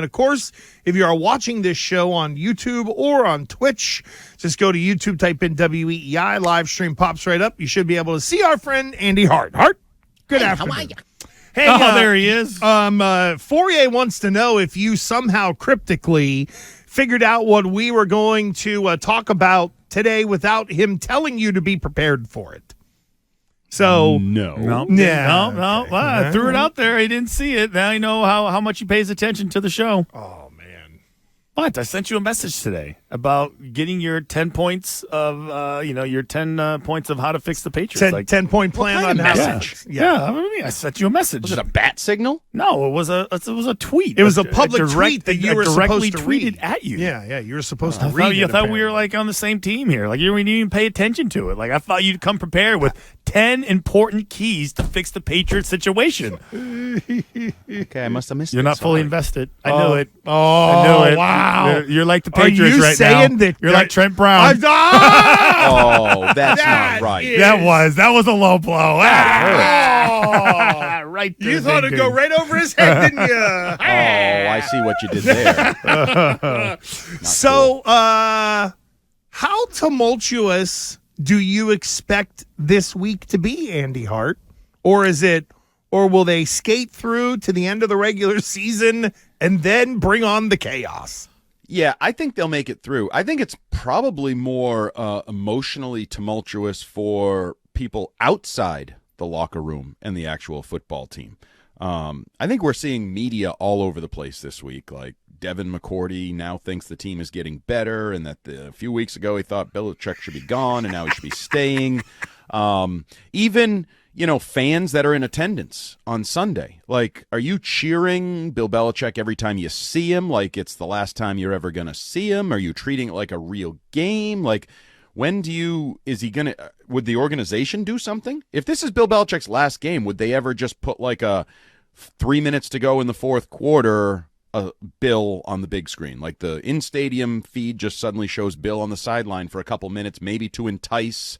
And, of course, if you are watching this show on YouTube or on Twitch, just go to YouTube, type in WEEI, live stream pops right up. You should be able to see our friend Andy Hart. Hart, good afternoon. How are you? Hey, there he is. Fourier wants to know if you somehow cryptically figured out what we were going to talk about today without him telling you to be prepared for it. So No. Yeah. I threw it out there. He didn't see it. Now you know how much he pays attention to the show. Oh, man. What? I sent you a message today about getting your 10 points of, your 10 points of how to fix the Patriots. 10-point plan on how. message? I sent you a message. Was it a bat signal? No, it was a tweet. It was a public tweet that you were directly supposed to read. tweeted at you. Yeah, you were supposed to I read it. thought we were like on the same team here. Like you didn't even pay attention to it. Like I thought you'd come prepared with 10 important keys to fix the Patriots situation. Okay, I must have missed it. You're not fully Sorry. invested. I knew it. Oh, I knew it. wow. You're like the Are Patriots you right saying now. that You're like Trent Brown. Oh, that's That not right. is- That was a low blow. Oh. Right there. You thought it'd go right over his head, didn't you? Oh, I see what you did there. So, how tumultuous do you expect this week to be, Andy Hart? Or will they skate through to the end of the regular season and then bring on the chaos? Yeah, I think they'll make it through. I think it's probably more emotionally tumultuous for people outside the locker room and the actual football team. I think we're seeing media all over the place this week. Like Devin McCourty now thinks the team is getting better, and that a few weeks ago he thought Belichick should be gone, and now he should be staying. Even fans that are in attendance on Sunday. Like, are you cheering Bill Belichick every time you see him? Like it's the last time you're ever going to see him? Are you treating it like a real game? Like, would the organization do something? If this is Bill Belichick's last game, would they ever just put like a 3 minutes to go in the fourth quarter, Bill on the big screen? Like the in-stadium feed just suddenly shows Bill on the sideline for a couple minutes, maybe to entice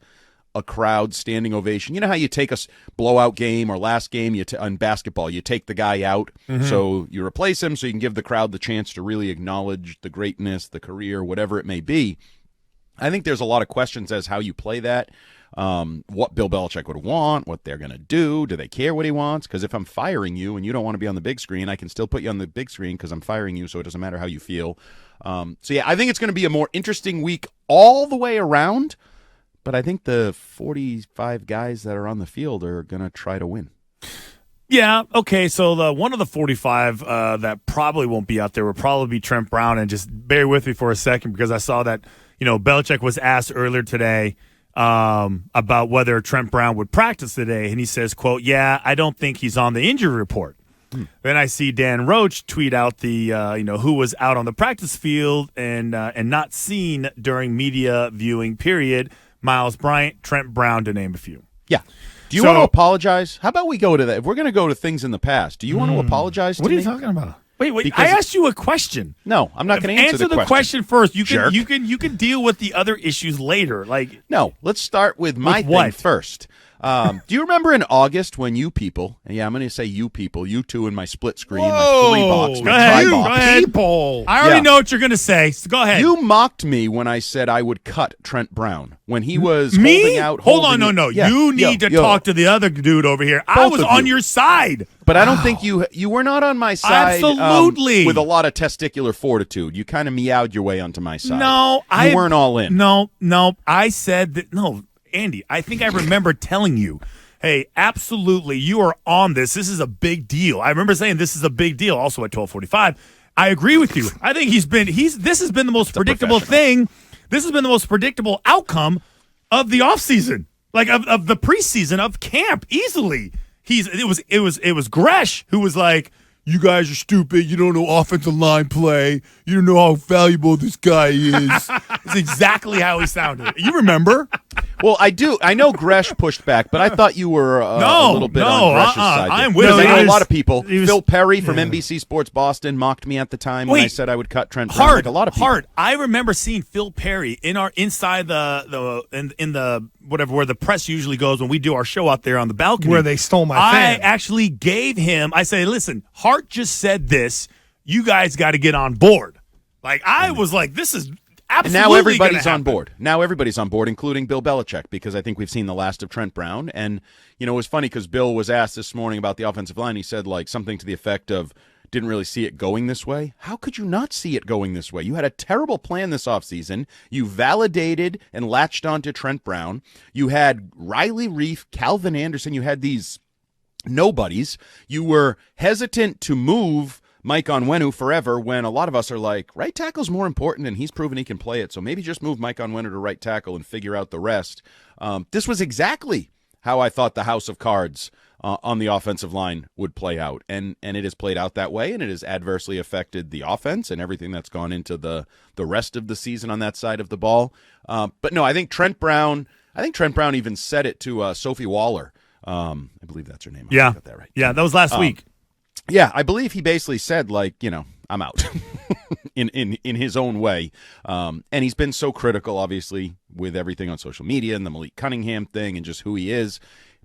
a crowd standing ovation. You know how you take a blowout game or last game on basketball, you take the guy out, so you replace him so you can give the crowd the chance to really acknowledge the greatness, the career, whatever it may be. I think there's a lot of questions as how you play that, what Bill Belichick would want, what they're going to do. Do they care what he wants? Because if I'm firing you and you don't want to be on the big screen, I can still put you on the big screen because I'm firing you, so it doesn't matter how you feel. I think it's going to be a more interesting week all the way around. But I think the 45 guys that are on the field are going to try to win. Yeah, okay, so one of the 45 that probably won't be out there will probably be Trent Brown. And just bear with me for a second because I saw that, Belichick was asked earlier today about whether Trent Brown would practice today. And he says, quote, "Yeah, I don't think he's on the injury report." Then I see Dan Roach tweet out the who was out on the practice field and not seen during media viewing period. Miles Bryant, Trent Brown, to name a few. Yeah. Do you want to apologize? How about we go to that? If we're going to go to things in the past, do you want to apologize to me? What are you talking about? Wait. Because I asked you a question. No, I'm not going to answer the question first. You can deal with the other issues later. No, let's start with my thing what? first. Do you remember in August when you people, and yeah, I'm going to say you people, you two in my split screen, my 3-box, Go my ahead. tri-box. Go ahead. People. I already Yeah. know what you're going to say. So go ahead. You mocked me when I said I would cut Trent Brown when he was Me? holding out. Hold on, holding- no. Yeah, You need to talk to the other dude over here. I Both was of on you. your side. But I don't think you were not on my side. Absolutely. With a lot of testicular fortitude. You kind of meowed your way onto my side. No, you weren't all in. No. I said that. No, Andy, I think I remember telling you, hey, absolutely, you are on this. This is a big deal. I remember saying this is a big deal also at 12:45. I agree with you. I think this has been the most predictable thing. This has been the most predictable outcome of the offseason, like of the preseason, of camp, easily. It was Gresh who was like, "You guys are stupid. You don't know offensive line play. You don't know how valuable this guy is." It's exactly how he sounded. You remember? Well, I do. I know Gresh pushed back, but I thought you were a little bit on Gresh's side. I'm Because with I know you. a lot of people. He was- Phil Perry from NBC Sports Boston mocked me at the time when I said I would cut Trent Brown. Like a lot of people. Hart. I remember seeing Phil Perry inside the whatever where the press usually goes when we do our show out there on the balcony. Where they stole my I fan. actually gave him. I say, listen, Hart just said this. you guys got to get on board. Like, I was like, this is absolutely and now everybody's gonna on board. Now everybody's on board, including Bill Belichick, because I think we've seen the last of Trent Brown. And, it was funny because Bill was asked this morning about the offensive line. He said, like, something to the effect of, didn't really see it going this way. How could you not see it going this way? You had a terrible plan this offseason. You validated and latched onto Trent Brown. You had Riley Reif, Calvin Anderson. You had these nobodies. You were hesitant to move Mike Onwenu forever when a lot of us are like, right tackle's more important and he's proven he can play it. So maybe just move Mike Onwenu to right tackle and figure out the rest. This was exactly how I thought the house of cards on the offensive line would play out. And it has played out that way, and it has adversely affected the offense and everything that's gone into the rest of the season on that side of the ball. But no, I think Trent Brown even said it to Sophie Waller. I believe that's her name. I got that right. Yeah, that was last week. Yeah, I believe he basically said, like, I'm out in his own way. And he's been so critical, obviously, with everything on social media and the Malik Cunningham thing and just who he is.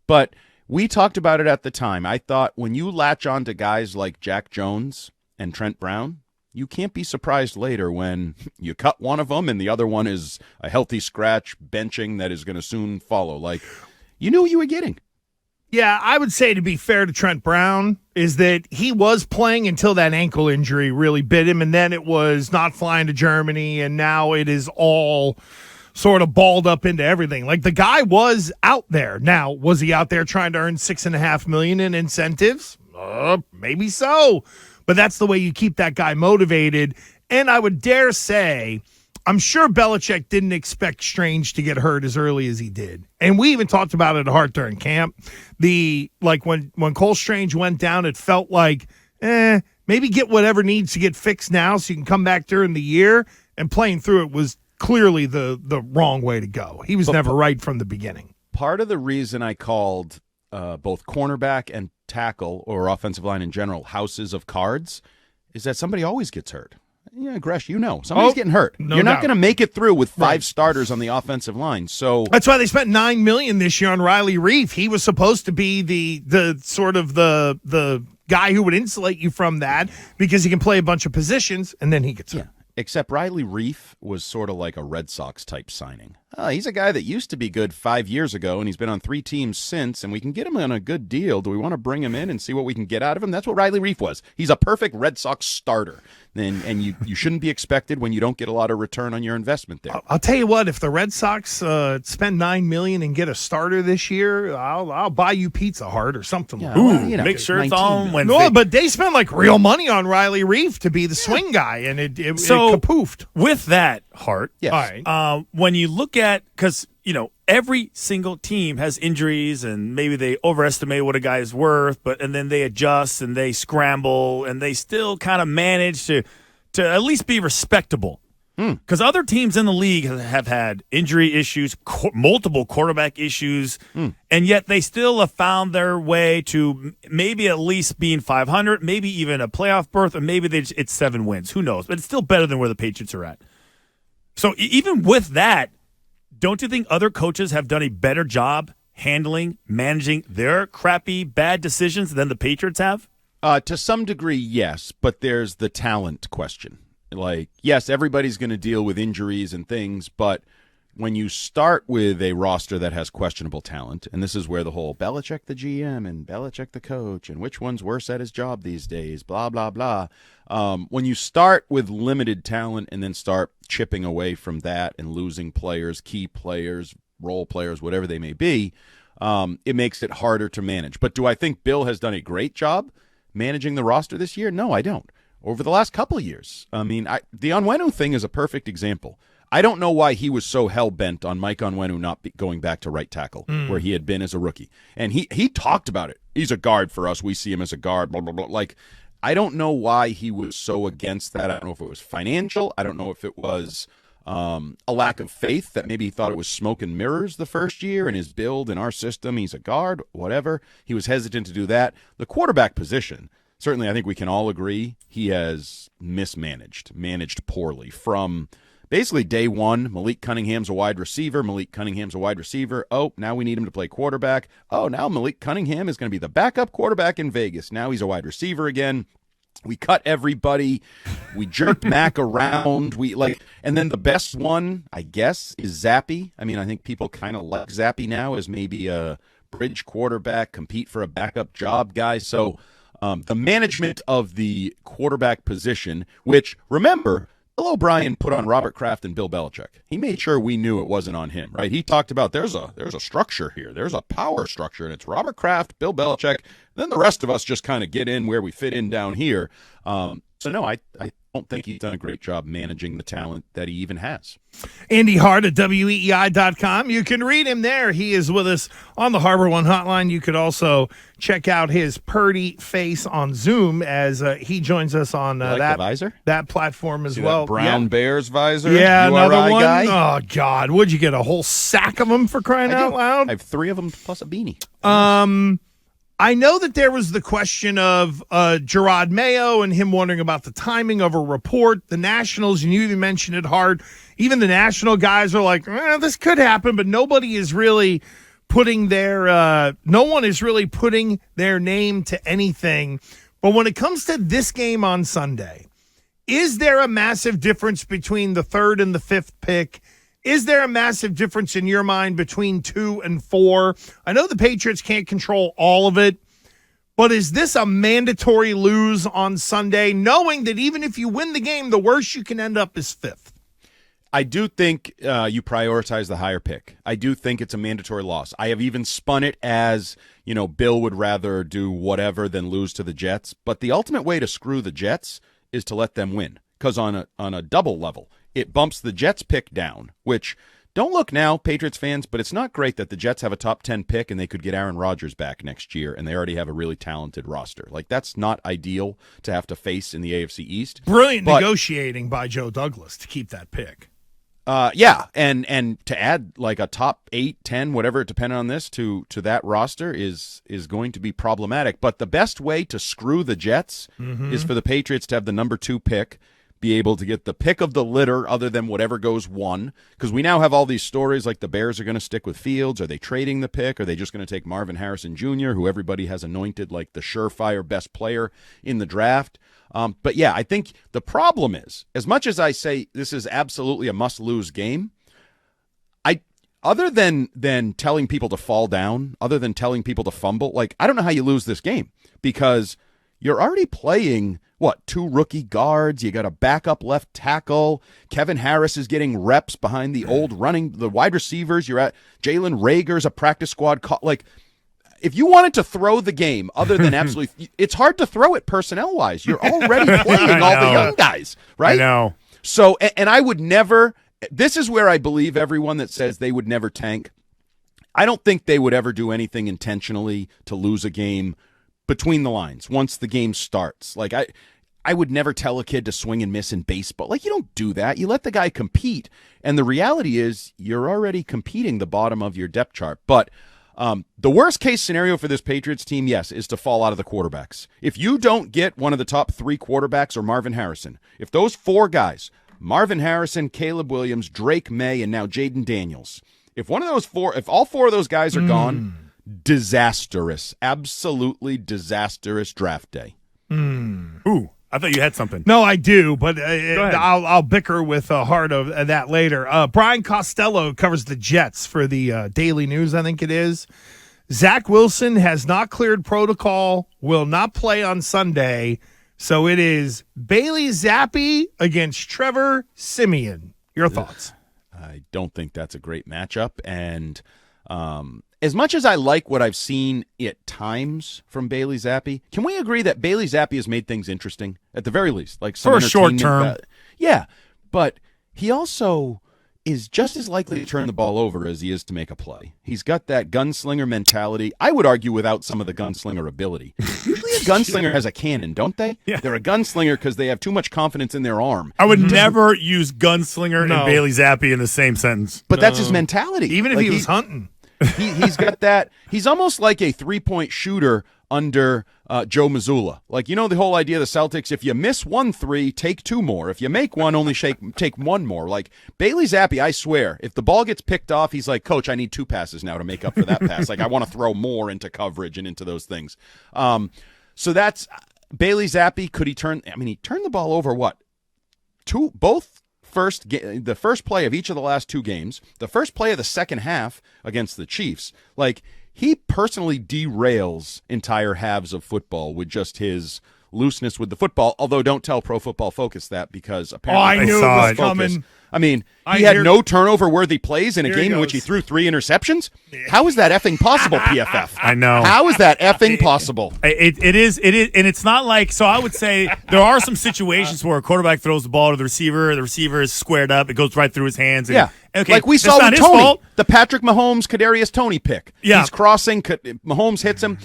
But we talked about it at the time. I thought when you latch on to guys like Jack Jones and Trent Brown, you can't be surprised later when you cut one of them and the other one is a healthy scratch benching that is going to soon follow. Like, you knew what you were getting. Yeah, I would say, to be fair to Trent Brown, is that he was playing until that ankle injury really bit him, and then it was not flying to Germany, and now it is all sort of balled up into everything. Like, the guy was out there. Now, was he out there trying to earn $6.5 million in incentives? Maybe so, but that's the way you keep that guy motivated. And I would dare say, I'm sure Belichick didn't expect Strange to get hurt as early as he did. And we even talked about it at Hart during camp. When Cole Strange went down, it felt like, maybe get whatever needs to get fixed now so you can come back during the year. And playing through it was clearly the wrong way to go. He was never right from the beginning. Part of the reason I called both cornerback and tackle, or offensive line in general, houses of cards, is that somebody always gets hurt. Yeah, Gresh, somebody's getting hurt. No You're not doubt. going to make it through with five starters on the offensive line. So that's why they spent $9 million this year on Riley Reif. He was supposed to be the sort of the guy who would insulate you from that because he can play a bunch of positions, and then he gets hurt. Except Riley Reif was sort of like a Red Sox type signing. He's a guy that used to be good 5 years ago, and he's been on 3 teams since, and we can get him on a good deal. Do we want to bring him in and see what we can get out of him? That's what Riley Reif was. He's a perfect Red Sox starter, and you shouldn't be expected when you don't get a lot of return on your investment there. I'll tell you what, if the Red Sox spend $9 million and get a starter this year, I'll buy you Pizza Hut or something like that. Make sure it's on Wednesday. No, but they spent like real money on Riley Reif to be the swing guy, and it kapoofed. With that, Hart, Yes. All right. when you look at, because, every single team has injuries and maybe they overestimate what a guy is worth, and then they adjust and they scramble and they still kind of manage to at least be respectable. Because other teams in the league have had injury issues, multiple quarterback issues, and yet they still have found their way to maybe at least being 500, maybe even a playoff berth, or maybe it's 7 wins. Who knows? But it's still better than where the Patriots are at. So even with that, don't you think other coaches have done a better job managing their crappy, bad decisions than the Patriots have? To some degree, yes, but there's the talent question. Like, yes, everybody's going to deal with injuries and things, but when you start with a roster that has questionable talent, and this is where the whole Belichick the GM and Belichick the coach and which one's worse at his job these days, blah, blah, blah. When you start with limited talent and then start chipping away from that and losing players, key players, role players, whatever they may be, it makes it harder to manage. But do I think Bill has done a great job managing the roster this year? No, I don't. Over the last couple of years. I mean, the Onwenu thing is a perfect example. I don't know why he was so hell-bent on Mike Onwenu not going back to right tackle, where he had been as a rookie. And he talked about it. He's a guard for us. We see him as a guard, blah, blah, blah. Like, I don't know why he was so against that. I don't know if it was financial. I don't know if it was a lack of faith, that maybe he thought it was smoke and mirrors the first year in his build in our system. He's a guard, whatever. He was hesitant to do that. The quarterback position, certainly I think we can all agree he has managed poorly from basically day one. Malik Cunningham's a wide receiver. Oh, now we need him to play quarterback. Oh, now Malik Cunningham is going to be the backup quarterback in Vegas. Now he's a wide receiver again. We cut everybody. We jerked Mac around. And then the best one, I guess, is Zappy. I mean, I think people kind of like Zappy now as maybe a bridge quarterback, compete for a backup job guy. So the management of the quarterback position, which, remember, Bill O'Brien put on Robert Kraft and Bill Belichick. He made sure we knew it wasn't on him, right? He talked about there's a structure here. There's a power structure, and it's Robert Kraft, Bill Belichick. Then the rest of us just kind of get in where we fit in down here. So, no, I don't think he's done a great job managing the talent that he even has. Andy Hart at WEEI.com. You can read him there. He is with us on the Harbor One Hotline. You could also check out his purdy face on Zoom as he joins us on that platform as well. That Brown Bears visor? Yeah, URI another one. Guy? Oh, God. Would you get a whole sack of them for crying out loud? I have 3 of them plus a beanie. I know that there was the question of Jerod Mayo and him wondering about the timing of a report. The Nationals, and you even mentioned it, Hart, even the national guys are like, this could happen, but nobody is really putting no one is really putting their name to anything. But when it comes to this game on Sunday, is there a massive difference between the 3rd and the 5th pick? Is there a massive difference in your mind between 2 and 4? I know the Patriots can't control all of it, but is this a mandatory lose on Sunday, knowing that even if you win the game, the worst you can end up is 5th? I do think you prioritize the higher pick. I do think it's a mandatory loss. I have even spun it as, Bill would rather do whatever than lose to the Jets. But the ultimate way to screw the Jets is to let them win, because on a double level, it bumps the Jets pick down, which, don't look now, Patriots fans, but it's not great that the Jets have a top 10 pick and they could get Aaron Rodgers back next year, and they already have a really talented roster. Like, that's not ideal to have to face in the AFC East. Brilliant negotiating by Joe Douglas to keep that pick. Yeah, and to add like a top 8, 10, whatever, depending on this, to that roster is going to be problematic. But the best way to screw the Jets is for the Patriots to have the number 2 pick, be able to get the pick of the litter other than whatever goes 1, because we now have all these stories like the Bears are going to stick with Fields. Are they trading the pick? Are they just going to take Marvin Harrison Jr., who everybody has anointed like the surefire best player in the draft? But yeah, I think the problem is, as much as I say this is absolutely a must-lose game, other than telling people to fall down, other than telling people to fumble, like, I don't know how you lose this game, because you're already playing, 2 rookie guards, you got a backup left tackle, Kevin Harris is getting reps behind the wide receivers, you're at Jalen Reagor's a practice squad if you wanted to throw the game other than absolutely, it's hard to throw it personnel-wise. You're already playing all the young guys, right? I know. So, and I would never, this is where I believe everyone that says they would never tank. I don't think they would ever do anything intentionally to lose a game between the lines once the game starts. Like, I would never tell a kid to swing and miss in baseball. Like, you don't do that. You let the guy compete. And the reality is you're already competing the bottom of your depth chart. But the worst case scenario for this Patriots team, yes, is to fall out of the quarterbacks. If you don't get one of the top 3 quarterbacks or Marvin Harrison, if those 4 guys, Marvin Harrison, Caleb Williams, Drake May, and now Jaden Daniels, if all 4 of those guys are gone, disastrous, absolutely disastrous draft day. Ooh, I thought you had something. No, I do, but I'll bicker with Hart of that later. Brian Costello covers the Jets for the Daily News, I think it is. Zach Wilson has not cleared protocol, will not play on Sunday, so it is Bailey Zappi against Trevor Siemian. Your thoughts? I don't think that's a great matchup, and as much as I like what I've seen at times from Bailey Zappi, can we agree that Bailey Zappi has made things interesting at the very least? Like some for a short term. Yeah, but he also is just as likely to turn the ball over as he is to make a play. He's got that gunslinger mentality. I would argue without some of the gunslinger ability. Usually a gunslinger has a cannon, don't they? Yeah. They're a gunslinger because they have too much confidence in their arm. I would never use gunslinger and Bailey Zappi in the same sentence. But that's his mentality. Even if he was hunting. He's got that. He's almost like a 3-point shooter under Joe Mazzulla. Like, the whole idea of the Celtics, if you miss 1 3, take 2 more. If you make 1, only take 1 more. Like, Bailey Zappi, I swear, if the ball gets picked off, he's like, Coach, I need 2 passes now to make up for that pass. Like, I want to throw more into coverage and into those things. So that's Bailey Zappi, could he turn? I mean, he turned the ball over, what? The first play of each of the last 2 games, the first play of the second half against the Chiefs. Like, he personally derails entire halves of football with just his looseness with the football, although don't tell Pro Football Focus that, because apparently I knew it was coming. I mean, he had no turnover-worthy plays in a game in which he threw 3 interceptions. How is that effing possible, PFF? I know. How is that effing possible? It is, and it's not like, so I would say there are some situations where a quarterback throws the ball to the receiver is squared up, it goes right through his hands. And, yeah, okay, like we saw with Tony, the Patrick Mahomes, Kadarius Toney pick. Yeah. He's crossing, Mahomes hits him,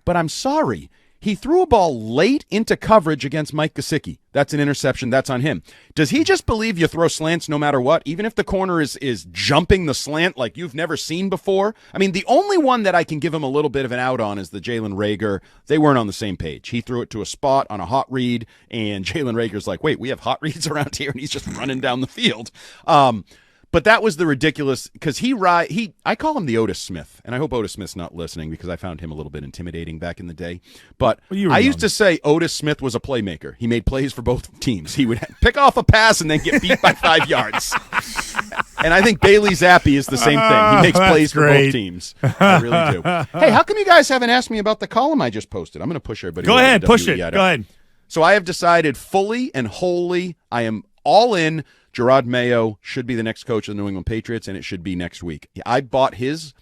but I'm sorry. He threw a ball late into coverage against Mike Gesicki. That's an interception. That's on him. Does he just believe you throw slants no matter what, even if the corner is jumping the slant like you've never seen before? I mean, the only one that I can give him a little bit of an out on is the Jalen Reagor. They weren't on the same page. He threw it to a spot on a hot read, and Jalen Reagor's like, wait, we have hot reads around here, and he's just running down the field. But that was the ridiculous, because I call him the Otis Smith, and I hope Otis Smith's not listening because I found him a little bit intimidating back in the day. But I used to say Otis Smith was a playmaker. He made plays for both teams. He would pick off a pass and then get beat by 5 yards. And I think Bailey Zappi is the same thing. He makes plays for both teams. I really do. Hey, how come you guys haven't asked me about the column I just posted? I'm going to push everybody. Go ahead, push it. WEEI. Go ahead. So I have decided fully and wholly, I am all in. Jerod Mayo should be the next coach of the New England Patriots, and it should be next week. I bought his.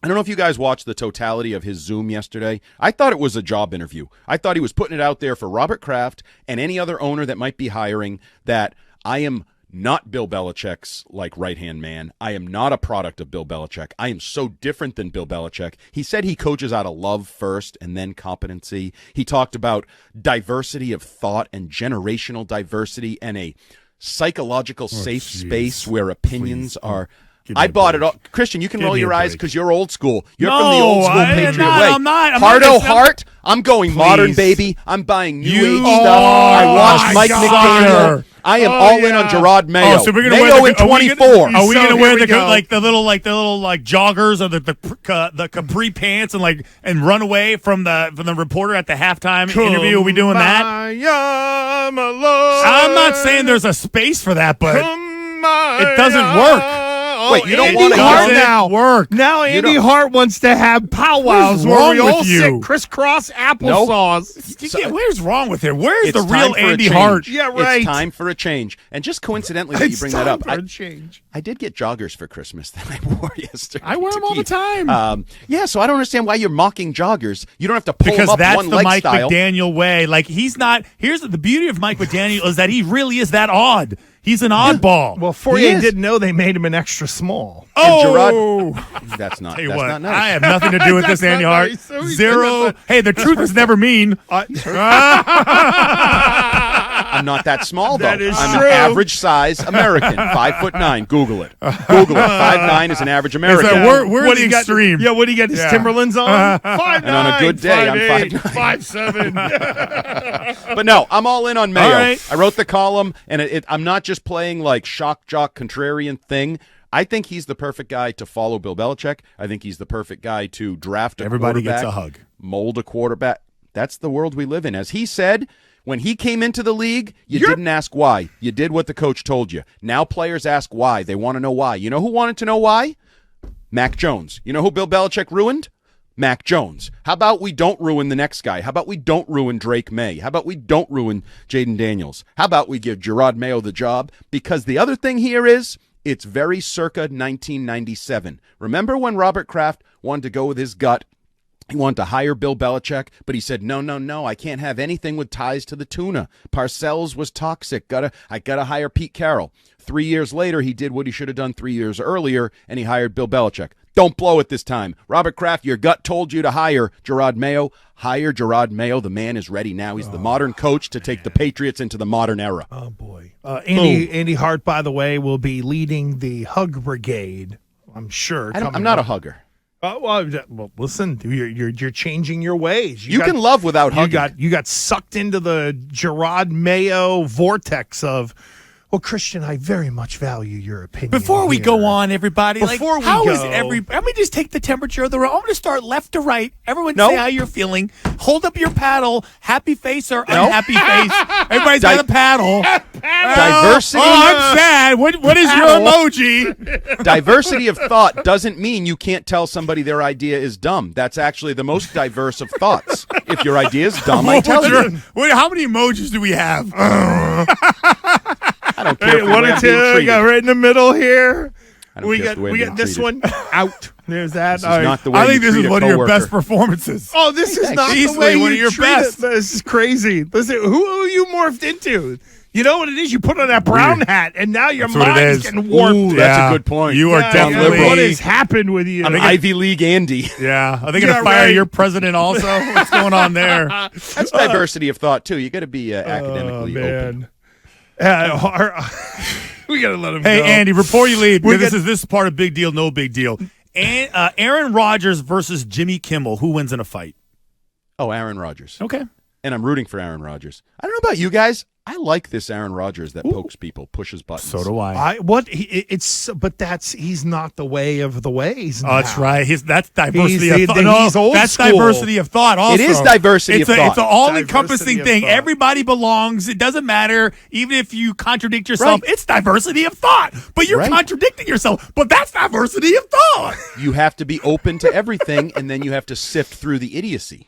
I don't know if you guys watched the totality of his Zoom yesterday. I thought it was a job interview. I thought he was putting it out there for Robert Kraft and any other owner that might be hiring that I am not Bill Belichick's right-hand man. I am not a product of Bill Belichick. I am so different than Bill Belichick. He said he coaches out of love first and then competency. He talked about diversity of thought and generational diversity and a psychological safe space where opinions are. I bought it all. Christian, you can roll your eyes because you're old school. You're from the old school Patriot way. I'm not. Hart, I'm going modern, baby. I'm buying new age stuff. I watched Mike McDaniel. I am all in on Jerod Mayo. Oh, so we're gonna Mayo wear in 24. Are we going to wear the little joggers or the capri pants and run away from the reporter at the halftime interview? Are we doing that? I'm not saying there's a space for that, but it doesn't work. Wait, you don't Andy want to Hart now? Work. Now Andy Hart wants to have powwows where we all sit crisscross applesauce. Where's wrong with him? Where's the real Andy Hart? Yeah, right. It's time for a change. And just coincidentally that you bring that up, change. I did get joggers for Christmas that I wore yesterday. I wear them all the time. So I don't understand why you're mocking joggers. You don't have to pull because them up that's one the leg Mike style. McDaniel way. He's not. Here's the beauty of Mike McDaniel is that he really is that odd. He's an oddball. Well, Fourier didn't know they made him an extra small. Oh, that's not nice. I have nothing to do with this, Andy Hart. Nice. Zero. Hey, the truth is never mean. I'm not that small, though. That is I'm true. an average size American, 5'9". Google it. 5'9" is an average American. We're the extreme. What do you got? His Timberlands on? 5'9", and on a good day, 5'8", I'm 5'7". But no, I'm all in on Mayo. All right. I wrote the column, and I'm not just playing shock jock contrarian thing. I think he's the perfect guy to follow Bill Belichick. I think he's the perfect guy to draft a Everybody quarterback. gets a hug. Mold a quarterback. That's the world we live in. As he said, when he came into the league, you didn't ask why. You did what the coach told you. Now players ask why. They want to know why. You know who wanted to know why? Mac Jones. You know who Bill Belichick ruined? Mac Jones. How about we don't ruin the next guy? How about we don't ruin Drake May? How about we don't ruin Jaden Daniels? How about we give Jerod Mayo the job? Because the other thing here is it's very circa 1997. Remember when Robert Kraft wanted to go with his gut? He wanted to hire Bill Belichick, but he said, no, I can't have anything with ties to the tuna. Parcells was toxic. I gotta hire Pete Carroll. 3 years later, he did what he should have done 3 years earlier, and he hired Bill Belichick. Don't blow it this time. Robert Kraft, your gut told you to hire Jerod Mayo. Hire Jerod Mayo. The man is ready now. He's the modern coach to take the Patriots into the modern era. Oh, boy. Andy Hart, by the way, will be leading the Hug Brigade, I'm sure. I'm not a hugger. Well, listen, you're changing your ways. You can love without hugging. You got sucked into the Jerod Mayo vortex of Well, Christian, I very much value your opinion. Before we here. go on, everybody, Before we how go- is let me just take the temperature of the room. I'm going to start left to right. Everyone No. say how you're feeling. Hold up your paddle. Happy face or unhappy face. Everybody's got a paddle. Diversity. Oh, I'm sad. What is your emoji? Diversity of thought doesn't mean you can't tell somebody their idea is dumb. That's actually the most diverse of thoughts. If your idea is dumb, I tell you. How many emojis do we have? I don't care. if One the way or I'm being two. We treated. got right in the middle here. I don't We care got the way I'm we being got this treated. one out. There's that. This is All right. not the way I think you this treat is a one of your coworker. best performances. Oh, this is not the Easily way one you of your treat best. it. This is crazy. Listen, who you morphed into? You know what it is? You put on that brown hat, and now your That's what it mind's is. getting warped. Ooh, that's a good point. You are Yeah, definitely. What has happened with you? Ivy League Andy. Yeah, are they going Yeah, to fire right. your president also? What's going on there? That's diversity of thought too. You got to be academically open. We got to let him Hey, go. Andy, before you leave, We because got- this is part of Big Deal, No Big Deal. And Aaron Rodgers versus Jimmy Kimmel. Who wins in a fight? Oh, Aaron Rodgers. Okay. And I'm rooting for Aaron Rodgers. I don't know about you guys. I like this Aaron Rodgers that pokes people, pushes buttons. So do I. He's not the way of the ways. Oh, that's now. right. That's diversity He's- of thought. he's No, old that's school. diversity of thought. Also, It is diversity it's of a, thought. It's an all-encompassing Diversity of thing. thought. Everybody belongs. It doesn't matter, even if you contradict yourself. Right. It's diversity of thought. But you're Right. contradicting yourself. But that's diversity of thought. You have to be open to everything, and then you have to sift through the idiocy.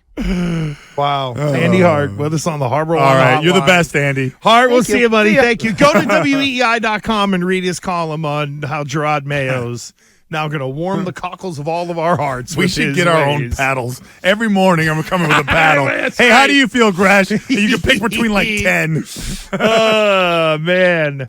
Wow. Andy Hart with us on the Harbor One All right, you're the Hotline. best, Andy. Hart, we'll Thank you. see you, buddy. See ya. Thank you. Go to WEEI.com and read his column on how Jerod Mayo's now going to warm the cockles of all of our hearts. We with should his get our own ways. paddles. Every morning I'm coming with a paddle. That's Hey, how right. do you feel, Gresh? You can pick between like 10. Oh, man.